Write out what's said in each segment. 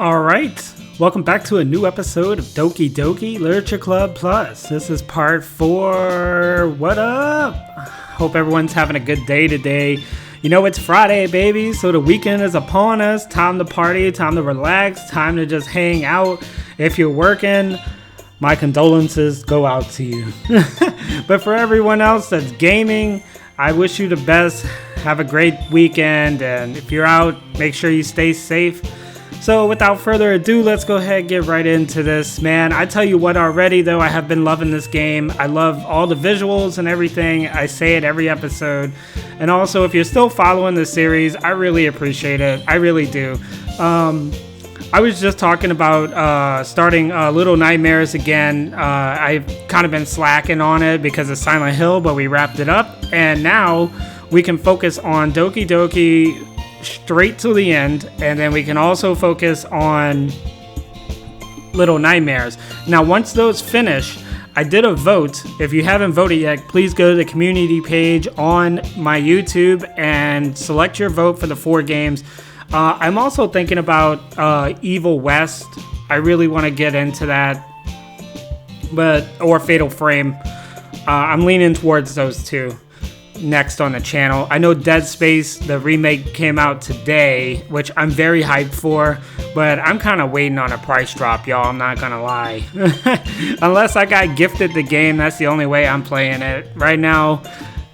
Alright, welcome back to a new episode of Doki Doki Literature Club Plus. This is part 4. What up? Hope everyone's having a good day today. You know, it's Friday, baby, so the weekend is upon us. Time to party, time to relax, time to just hang out. If you're working, my condolences go out to you. But for everyone else that's gaming, I wish you the best. Have a great weekend, and if you're out, make sure you stay safe. So without further ado, let's go ahead and get right into this. Man, I tell you what already, though, I have been loving this game. I love all the visuals and everything. I say it every episode. And also, if you're still following the series, I really appreciate it. I really do. I was just talking about starting Little Nightmares again. I've kind of been slacking on it because of Silent Hill, but we wrapped it up. And now we can focus on Doki Doki straight to the end, and then we can also focus on Little Nightmares. Now, once those finish, I did a vote. If you haven't voted yet, please go to the community page on my YouTube and select your vote for the 4 games. I'm also thinking about Evil West. I really want to get into that, or Fatal Frame. I'm leaning towards those two next on the channel. I know Dead Space, the remake, came out today, which I'm very hyped for, but I'm kind of waiting on a price drop, y'all. I'm not gonna lie. Unless I got gifted the game, that's the only way I'm playing it. Right now,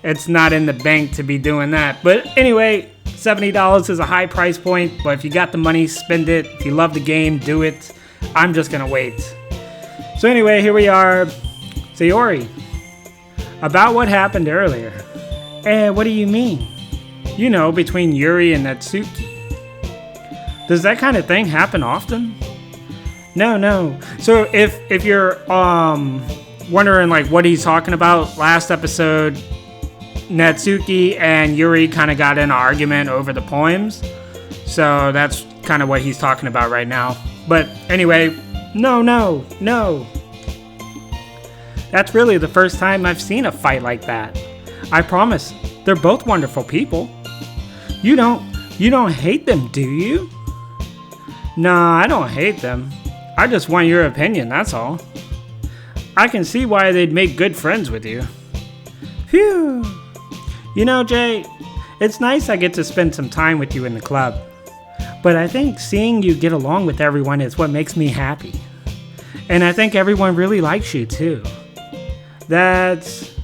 it's not in the bank to be doing that. But anyway, $70 is a high price point, but if you got the money, spend it. If you love the game, do it. I'm just gonna wait. So anyway, here we are. Yuri, about what happened earlier. What do you mean? You know, between Yuri and Natsuki. Does that kind of thing happen often? No. So if you're wondering like what he's talking about, last episode, Natsuki and Yuri kind of got in an argument over the poems. So that's kind of what he's talking about right now. But anyway, no. That's really the first time I've seen a fight like that. I promise, they're both wonderful people. You don't hate them, do you? Nah, I don't hate them. I just want your opinion, that's all. I can see why they'd make good friends with you. Phew. You know, Jay, it's nice I get to spend some time with you in the club. But I think seeing you get along with everyone is what makes me happy. And I think everyone really likes you, too. That's...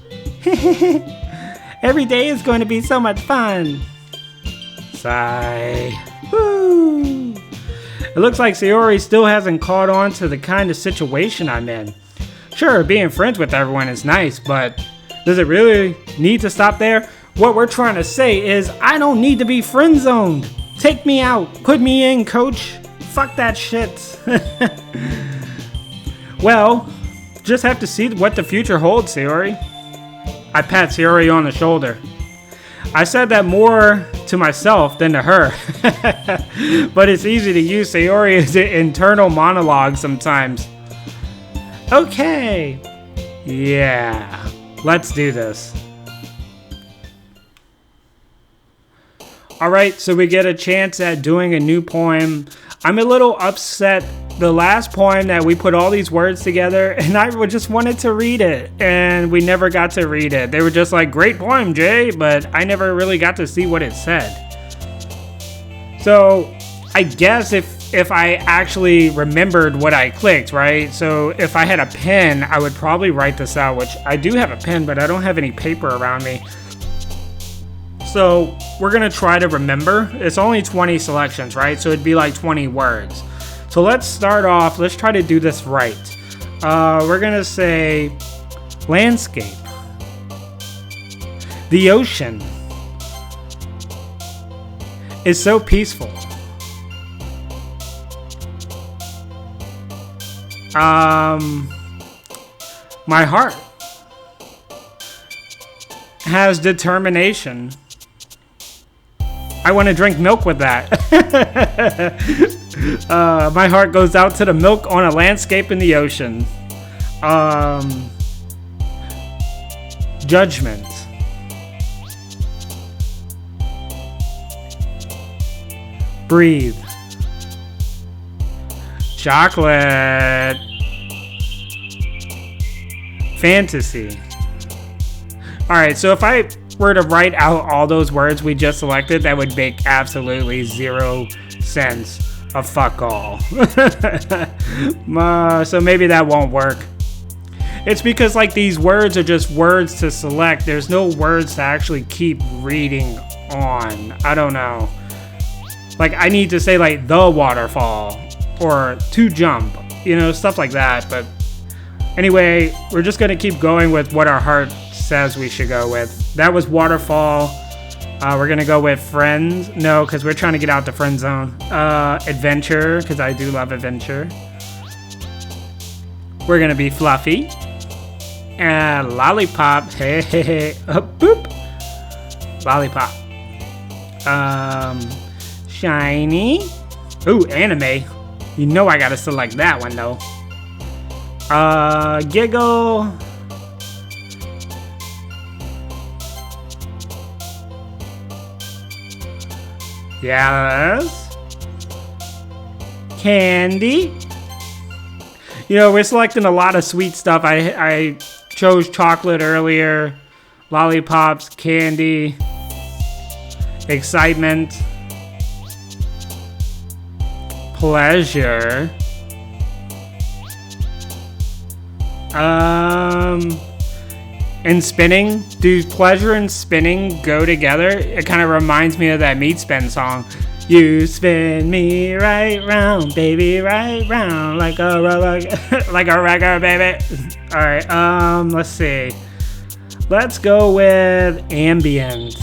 Every day is going to be so much fun. Sigh. Woo. It looks like Sayori still hasn't caught on to the kind of situation I'm in. Sure, being friends with everyone is nice, but does it really need to stop there? What we're trying to say is I don't need to be friend zoned. Take me out. Put me in, coach. Fuck that shit. Well, just have to see what the future holds, Sayori. I pat Sayori on the shoulder. I said that more to myself than to her. But it's easy to use Sayori as an internal monologue sometimes. Okay. Yeah. Let's do this. Alright, so we get a chance at doing a new poem. I'm a little upset. The last poem that we put all these words together, and I just wanted to read it, and we never got to read it. They were just like, great poem, Jay, but I never really got to see what it said. So I guess if I actually remembered what I clicked, right? So if I had a pen, I would probably write this out, which I do have a pen, but I don't have any paper around me. So we're going to try to remember. It's only 20 selections, right? So it'd be like 20 words. So let's start off. Let's try to do this right. We're going to say landscape. The ocean is so peaceful. My heart has determination. I want to drink milk with that. My heart goes out to the milk on a landscape in the ocean. Judgment. Breathe. Chocolate. Fantasy. Alright, so if I were to write out all those words we just selected, that would make absolutely 0 sense of fuck all. So maybe that won't work. It's because like these words are just words to select. There's no words to actually keep reading on. I don't know. Like I need to say like the waterfall or to jump, you know, stuff like that. But anyway, we're just gonna keep going with what our heart says we should go with. That was waterfall. We're gonna go with friends. No, because we're trying to get out the friend zone. Adventure, because I do love adventure. We're gonna be fluffy. And lollipop. Hey, hey, hey. Boop. Lollipop. Shiny. Ooh, anime. You know I gotta select that one though. Giggle. Yes. Candy. You know, we're selecting a lot of sweet stuff. I chose chocolate earlier. Lollipops, candy, excitement, pleasure. And spinning. Do pleasure and spinning go together? It kind of reminds me of that Meat Spin song. You spin me right round, baby, right round, like a record, baby. All right, let's see. Let's go with ambient.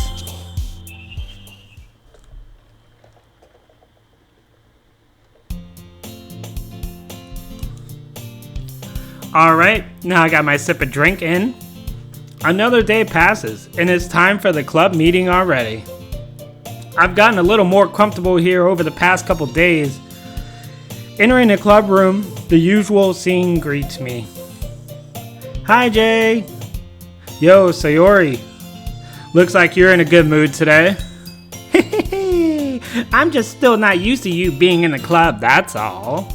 All right, now I got my sip of drink in. Another day passes, and it's time for the club meeting already. I've gotten a little more comfortable here over the past couple days. Entering the club room, the usual scene greets me. Hi, Jay. Yo, Sayori. Looks like you're in a good mood today. I'm just still not used to you being in the club, that's all.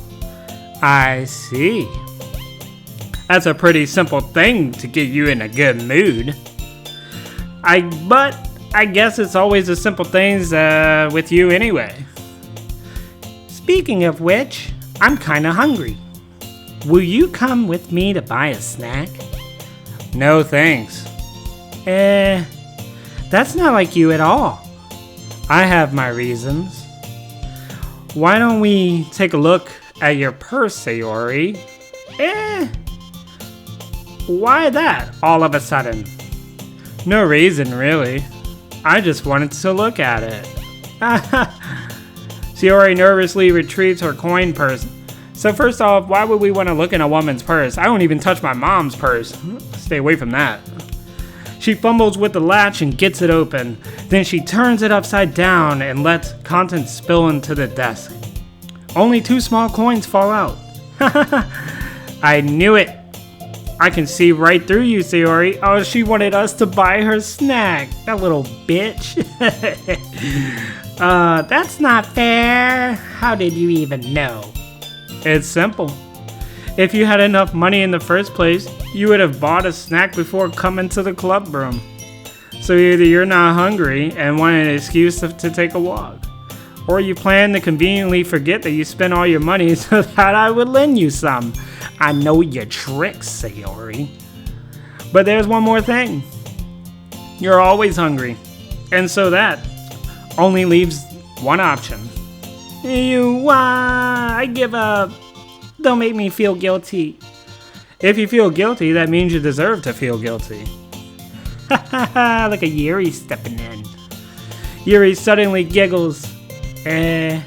I see. That's a pretty simple thing to get you in a good mood. But I guess it's always the simple things with you anyway. Speaking of which, I'm kinda hungry. Will you come with me to buy a snack? No thanks. That's not like you at all. I have my reasons. Why don't we take a look at your purse, Sayori? Why that, all of a sudden? No reason, really. I just wanted to look at it. Sayori nervously retrieves her coin purse. So first off, why would we want to look in a woman's purse? I don't even touch my mom's purse. Stay away from that. She fumbles with the latch and gets it open. Then she turns it upside down and lets contents spill into the desk. Only 2 small coins fall out. I knew it. I can see right through you, Sayori. Oh, she wanted us to buy her snack. That little bitch. That's not fair. How did you even know? It's simple. If you had enough money in the first place, you would have bought a snack before coming to the club room. So either you're not hungry and want an excuse to take a walk, or you plan to conveniently forget that you spent all your money so that I would lend you some. I know your tricks, Sayori. But there's one more thing. You're always hungry. And so that only leaves one option. I give up. Don't make me feel guilty. If you feel guilty, that means you deserve to feel guilty. Look at Yuri stepping in. Yuri suddenly giggles. I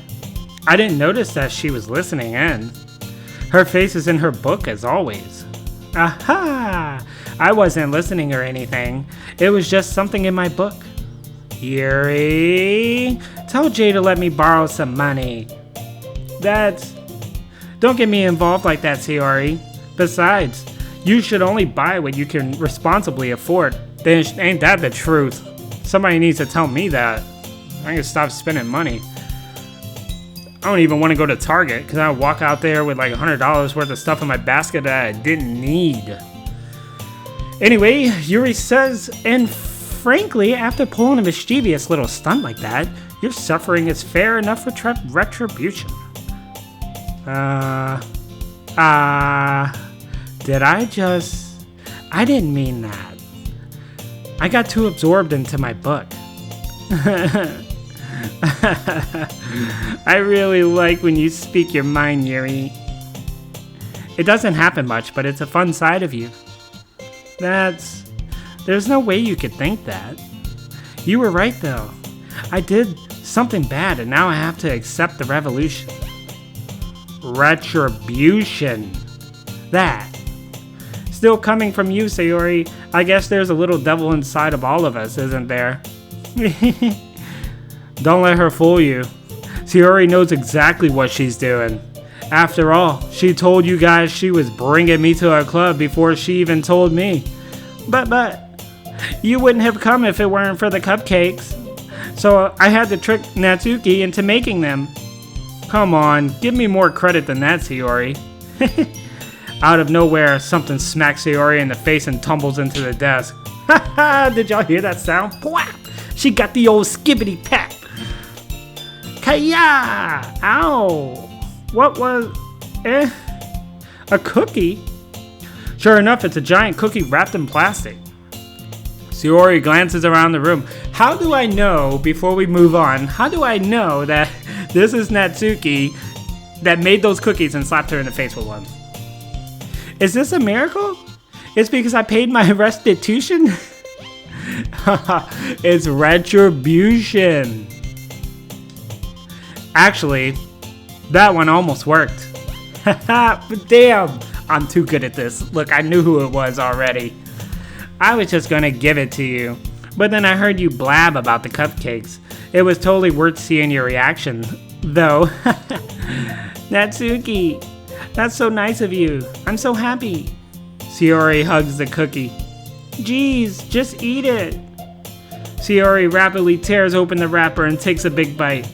didn't notice that she was listening in. Her face is in her book as always. Aha! I wasn't listening or anything. It was just something in my book. Yuri, tell Jay to let me borrow some money. Don't get me involved like that, Sayori. Besides, you should only buy what you can responsibly afford. Then ain't that the truth? Somebody needs to tell me that. I can stop spending money. I don't even want to go to Target because I walk out there with like $100 worth of stuff in my basket that I didn't need. Anyway, Yuri says, and frankly, after pulling a mischievous little stunt like that, your suffering is fair enough for retribution. Did I just... I didn't mean that. I got too absorbed into my book. I really like when you speak your mind, Yuri. It doesn't happen much, but it's a fun side of you. There's no way you could think that. You were right, though. I did something bad, and now I have to accept the revolution. Retribution. That. Still coming from you, Sayori. I guess there's a little devil inside of all of us, isn't there? Don't let her fool you. Sayori knows exactly what she's doing. After all, she told you guys she was bringing me to our club before she even told me. But, you wouldn't have come if it weren't for the cupcakes. So I had to trick Natsuki into making them. Come on, give me more credit than that, Sayori. Out of nowhere, something smacks Sayori in the face and tumbles into the desk. Did y'all hear that sound? Pwap! She got the old skibbity pap. Kaya! Ow! What was... a cookie? Sure enough, it's a giant cookie wrapped in plastic. Sayori glances around the room. How do I know, before we move on, how do I know that this is Natsuki that made those cookies and slapped her in the face with one? Is this a miracle? It's because I paid my restitution? It's retribution. Actually, that one almost worked. But damn, I'm too good at this. Look, I knew who it was already. I was just gonna give it to you. But then I heard you blab about the cupcakes. It was totally worth seeing your reaction, though. Natsuki, that's so nice of you. I'm so happy. Sayori hugs the cookie. Geez, just eat it. Sayori rapidly tears open the wrapper and takes a big bite.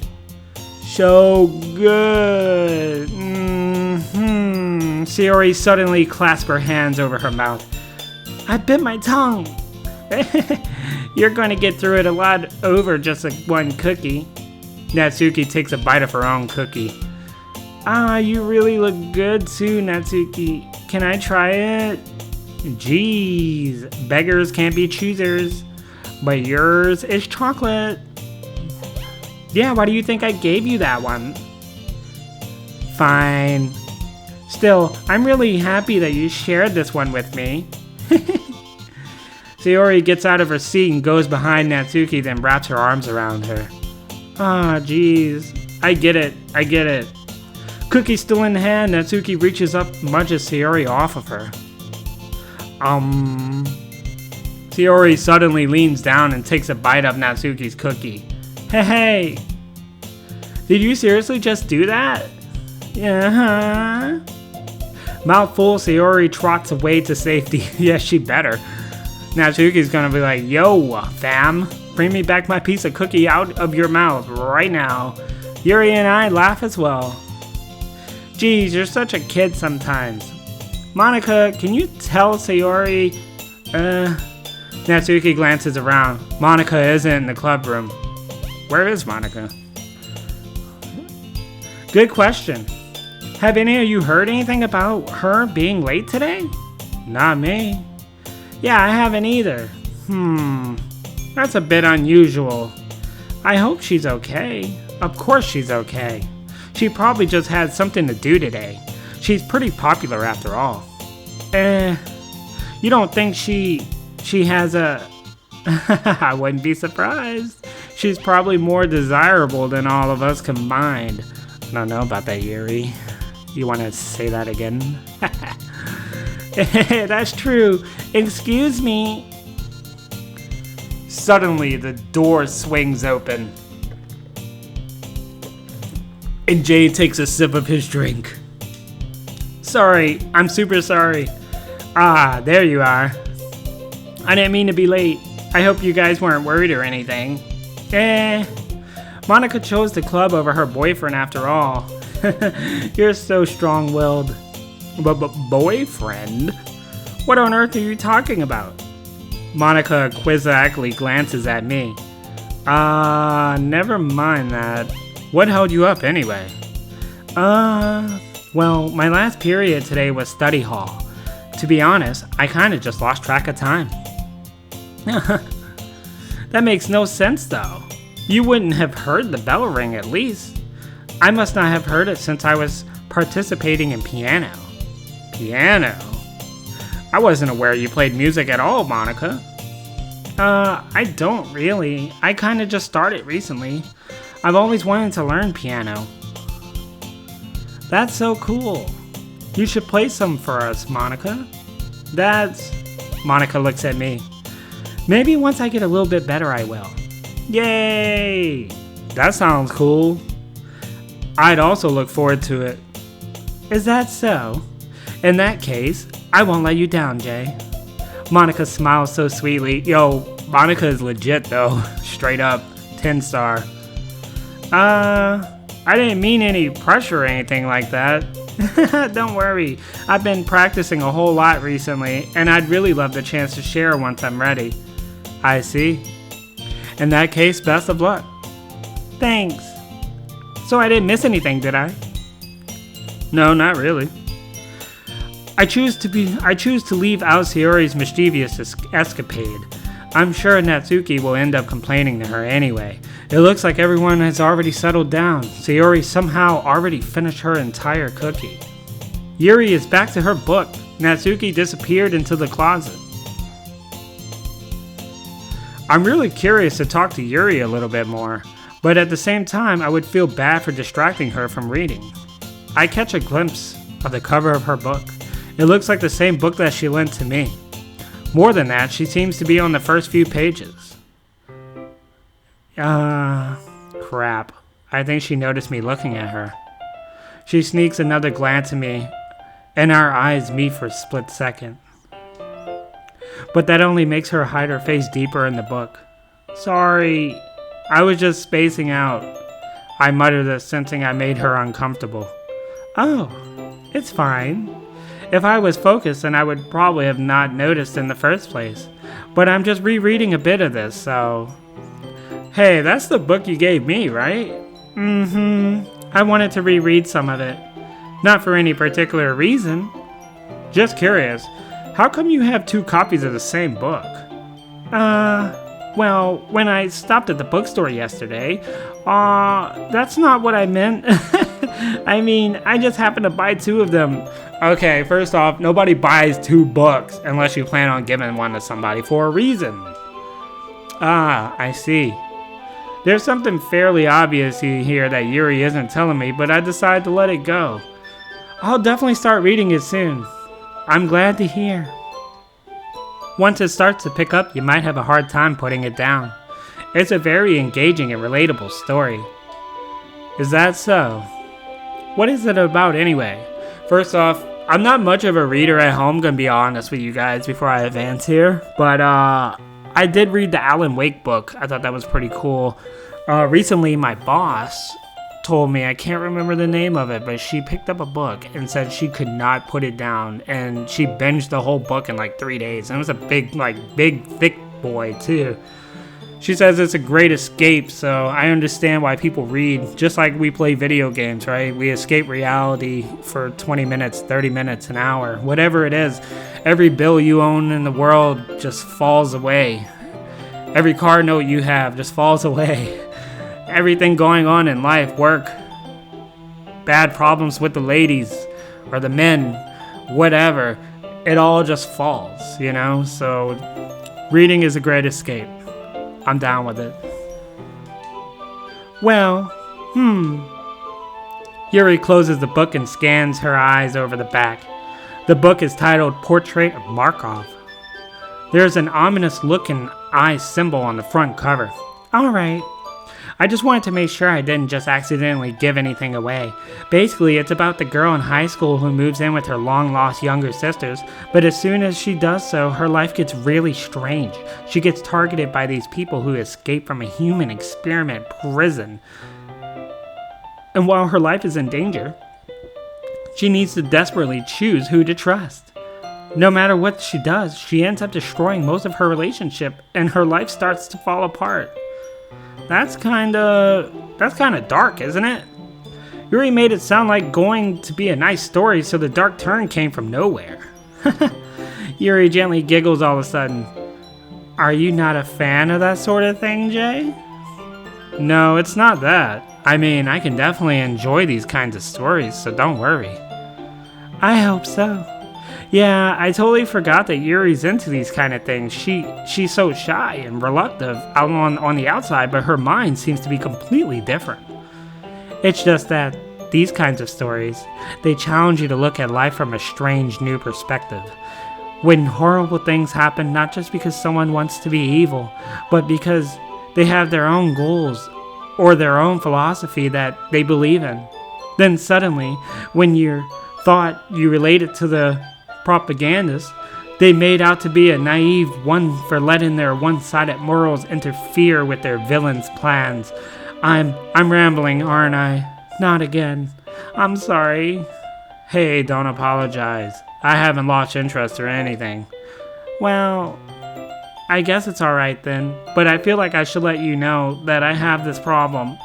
So good. Sayori suddenly clasps her hands over her mouth. I bit my tongue. You're going to get through it a lot over just one cookie. Natsuki takes a bite of her own cookie. You really look good too, Natsuki. Can I try it? Jeez, beggars can't be choosers. But yours is chocolate. Yeah, why do you think I gave you that one? Fine. Still, I'm really happy that you shared this one with me. Sayori gets out of her seat and goes behind Natsuki, then wraps her arms around her. Jeez. I get it. Cookie still in hand, Natsuki reaches up and munches Sayori off of her. Sayori suddenly leans down and takes a bite of Natsuki's cookie. Hey! Did you seriously just do that? Yeah. Mouthful, Sayori trots away to safety. Yeah, she better. Natsuki's gonna be like, yo, fam, bring me back my piece of cookie out of your mouth right now. Yuri and I laugh as well. Geez, you're such a kid sometimes. Monica, can you tell Sayori? Natsuki glances around. Monica isn't in the club room. Where is Monica? Good question. Have any of you heard anything about her being late today? Not me. Yeah, I haven't either. That's a bit unusual. I hope she's okay. Of course she's okay. She probably just had something to do today. She's pretty popular after all. You don't think she has a... I wouldn't be surprised. She's probably more desirable than all of us combined. I don't know about that, Yuri. You want to say that again? That's true. Excuse me. Suddenly, the door swings open. And Jay takes a sip of his drink. Sorry, I'm super sorry. There you are. I didn't mean to be late. I hope you guys weren't worried or anything. Monica chose the club over her boyfriend after all. You're so strong-willed. Boyfriend? What on earth are you talking about? Monica quizzically glances at me. Never mind that. What held you up anyway? Well, my last period today was study hall. To be honest, I kinda just lost track of time. That makes no sense though. You wouldn't have heard the bell ring at least. I must not have heard it since I was participating in piano. Piano? I wasn't aware you played music at all, Monica. I don't really. I kinda just started recently. I've always wanted to learn piano. That's so cool. You should play some for us, Monica. Monica looks at me. Maybe once I get a little bit better I will. Yay! That sounds cool. I'd also look forward to it. Is that so? In that case, I won't let you down, Jay. Monica smiles so sweetly. Yo, Monica is legit though. Straight up. 10-star. I didn't mean any pressure or anything like that. Don't worry. I've been practicing a whole lot recently, and I'd really love the chance to share once I'm ready. I see. In that case, best of luck. Thanks. So I didn't miss anything, did I? No, not really. I choose to leave out Sayori's mischievous escapade. I'm sure Natsuki will end up complaining to her anyway. It looks like everyone has already settled down. Sayori somehow already finished her entire cookie. Yuri is back to her book. Natsuki disappeared into the closet. I'm really curious to talk to Yuri a little bit more, but at the same time I would feel bad for distracting her from reading. I catch a glimpse of the cover of her book. It looks like the same book that she lent to me. More than that, she seems to be on the first few pages. Crap. I think she noticed me looking at her. She sneaks another glance at me, and our eyes meet for a split second. But that only makes her hide her face deeper in the book. Sorry, I was just spacing out. I muttered this, sensing I made her uncomfortable. Oh, it's fine. If I was focused, then I would probably have not noticed in the first place. But I'm just rereading a bit of this, so... Hey, that's the book you gave me, right? I wanted to reread some of it. Not for any particular reason. Just curious, how come you have 2 copies of the same book? Well, when I stopped at the bookstore yesterday, that's not what I meant. I mean, I just happened to buy 2 of them. Okay, first off, nobody buys 2 books unless you plan on giving one to somebody for a reason. I see. There's something fairly obvious here that Yuri isn't telling me, but I decided to let it go. I'll definitely start reading it soon. I'm glad to hear. Once it starts to pick up, you might have a hard time putting it down. It's a very engaging and relatable story. Is that so? What is it about anyway? First off, I'm not much of a reader at home, gonna be honest with you guys before I advance here, but I did read the Alan Wake book. I thought that was pretty cool. Recently, my boss told me, I can't remember the name of it, but she picked up a book and said she could not put it down, and she binged the whole book in like 3 days. And it was a big, thick boy too. She says it's a great escape, so I understand why people read, just like we play video games, right? We escape reality for 20 minutes, 30 minutes, an hour, whatever it is. Every bill you own in the world just falls away. Every car note you have just falls away. Everything going on in life, work, bad problems with the ladies or the men, whatever, it all just falls, you know? So reading is a great escape. I'm down with it. Well, Yuri closes the book and scans her eyes over the back. The book is titled Portrait of Markov. There's an ominous looking eye symbol on the front cover. Alright, I just wanted to make sure I didn't just accidentally give anything away. Basically, it's about the girl in high school who moves in with her long-lost younger sisters, but as soon as she does so, her life gets really strange. She gets targeted by these people who escape from a human experiment prison. And while her life is in danger, she needs to desperately choose who to trust. No matter what she does, she ends up destroying most of her relationship, and her life starts to fall apart. That's kinda dark, isn't it? Yuri made it sound like going to be a nice story, so the dark turn came from nowhere. Yuri gently giggles all of a sudden. Are you not a fan of that sort of thing, Jay? No, it's not that. I mean, I can definitely enjoy these kinds of stories, so don't worry. I hope so. Yeah, I totally forgot that Yuri's into these kind of things. She's so shy and reluctant out on the outside, but her mind seems to be completely different. It's just that these kinds of stories, they challenge you to look at life from a strange new perspective. When horrible things happen, not just because someone wants to be evil, but because they have their own goals or their own philosophy that they believe in. Then suddenly, when you thought you related to the propagandists, they made out to be a naive one for letting their one-sided morals interfere with their villains' plans. I'm rambling, aren't I? Not again. I'm sorry. Hey, don't apologize. I haven't lost interest or anything. Well, I guess it's alright then, but I feel like I should let you know that I have this problem.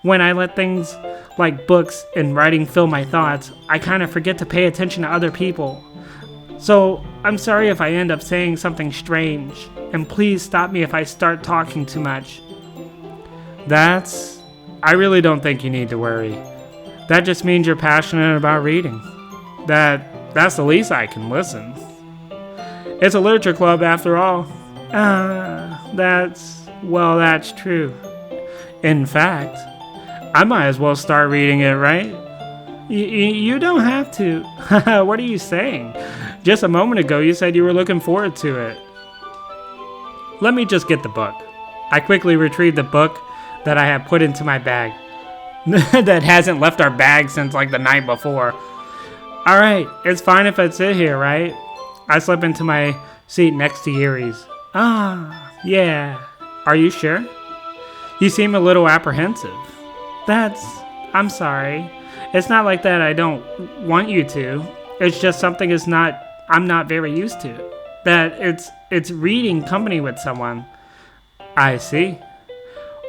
When I let things like books and writing fill my thoughts, I kind of forget to pay attention to other people. So, I'm sorry if I end up saying something strange, and please stop me if I start talking too much. I really don't think you need to worry. That just means you're passionate about reading. That's the least I can listen. It's a literature club after all. That's true. In fact, I might as well start reading it, right? You don't have to. What are you saying? Just a moment ago you said you were looking forward to it. Let me just get the book. I quickly retrieved the book that I had put into my bag. That hasn't left our bag since like the night before. Alright, it's fine if I sit here, right? I slip into my seat next to Yuri's. Yeah. Are you sure? You seem a little apprehensive. I'm sorry. It's not like that I don't want you to. It's just something I'm not very used to. That it's reading company with someone. I see.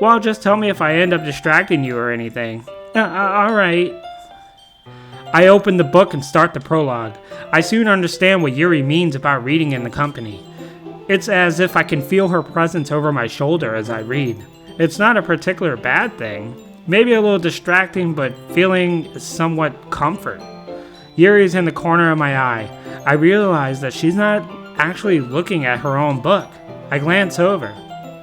Well, just tell me if I end up distracting you or anything. Alright. I open the book and start the prologue. I soon understand what Yuri means about reading in the company. It's as if I can feel her presence over my shoulder as I read. It's not a particular bad thing. Maybe a little distracting, but feeling somewhat comfort. Yuri's in the corner of my eye. I realize that she's not actually looking at her own book. I glance over.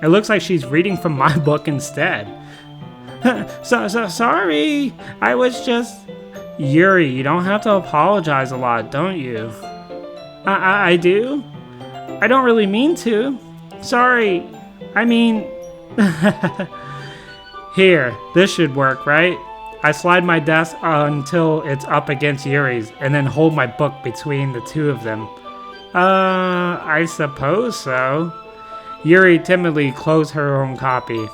It looks like she's reading from my book instead. Sorry. I was just... Yuri, you don't have to apologize a lot, don't you? I do? I don't really mean to. Sorry. I mean... Here, this should work, right? I slide my desk until it's up against Yuri's, and then hold my book between the two of them. I suppose so. Yuri timidly closed her own copy.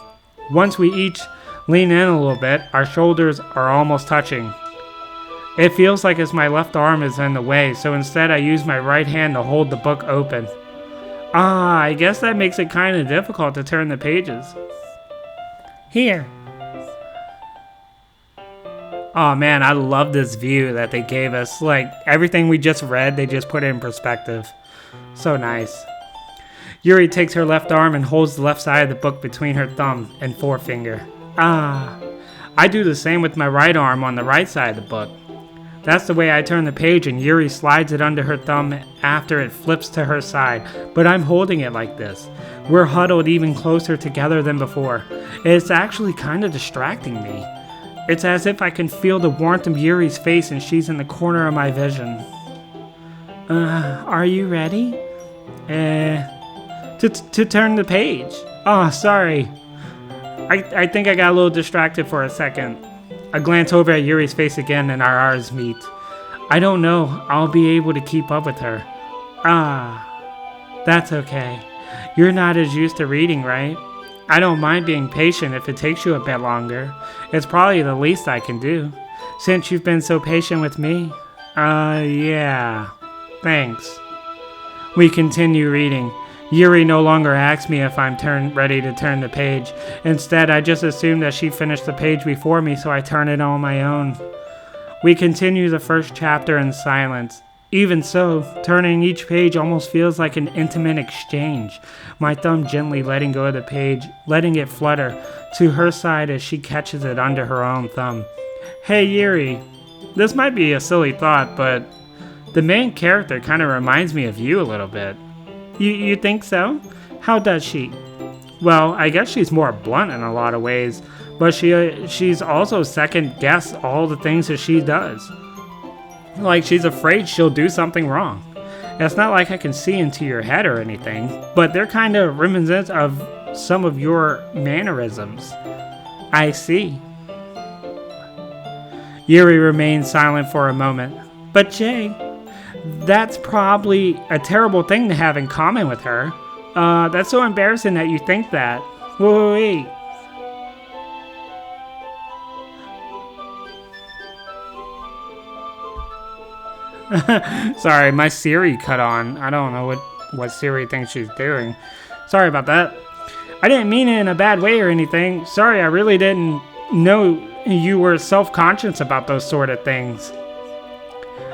Once we each lean in a little bit, our shoulders are almost touching. It feels like as my left arm is in the way, so instead I use my right hand to hold the book open. I guess that makes it kind of difficult to turn the pages. Here. Oh man, I love this view that they gave us. Like, everything we just read, they just put it in perspective. So nice. Yuri takes her left arm and holds the left side of the book between her thumb and forefinger. I do the same with my right arm on the right side of the book. That's the way I turn the page, and Yuri slides it under her thumb after it flips to her side, but I'm holding it like this. We're huddled even closer together than before. It's actually kind of distracting me. It's as if I can feel the warmth of Yuri's face and she's in the corner of my vision. Are you ready? To turn the page. Oh, sorry. I think I got a little distracted for a second. I glance over at Yuri's face again and our eyes meet. I don't know. I'll be able to keep up with her. That's okay. You're not as used to reading, right? I don't mind being patient if it takes you a bit longer. It's probably the least I can do, since you've been so patient with me. Yeah. Thanks. We continue reading. Yuri no longer asks me if I'm ready to turn the page. Instead, I just assume that she finished the page before me, so I turn it on my own. We continue the first chapter in silence. Even so, turning each page almost feels like an intimate exchange. My thumb gently letting go of the page, letting it flutter to her side as she catches it under her own thumb. Hey Yuri, this might be a silly thought, but the main character kind of reminds me of you a little bit. You think so? How does she? Well, I guess she's more blunt in a lot of ways, but she's also second-guess all the things that she does. Like she's afraid she'll do something wrong. It's not like I can see into your head or anything, but they're kind of reminiscent of some of your mannerisms. I see. Yuri remains silent for a moment. But Jay, that's probably a terrible thing to have in common with her. That's so embarrassing that you think that. Wait. Sorry, my Siri cut on. I don't know what Siri thinks she's doing. Sorry about that. I didn't mean it in a bad way or anything. Sorry, I really didn't know you were self-conscious about those sort of things.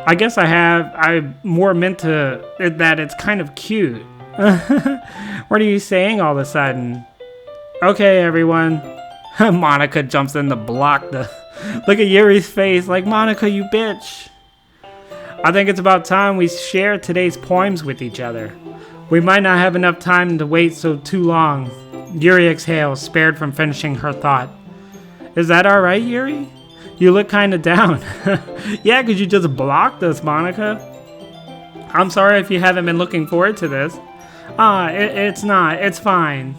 I guess I more meant to that it's kind of cute. What are you saying all of a sudden? Okay, everyone. Monica jumps in to block the... Look at Yuri's face like, Monica, you bitch. I think it's about time we share today's poems with each other. We might not have enough time to wait so too long. Yuri exhales, spared from finishing her thought. Is that alright, Yuri? You look kinda down. Yeah, because you just blocked us, Monica. I'm sorry if you haven't been looking forward to this. It's not. It's fine.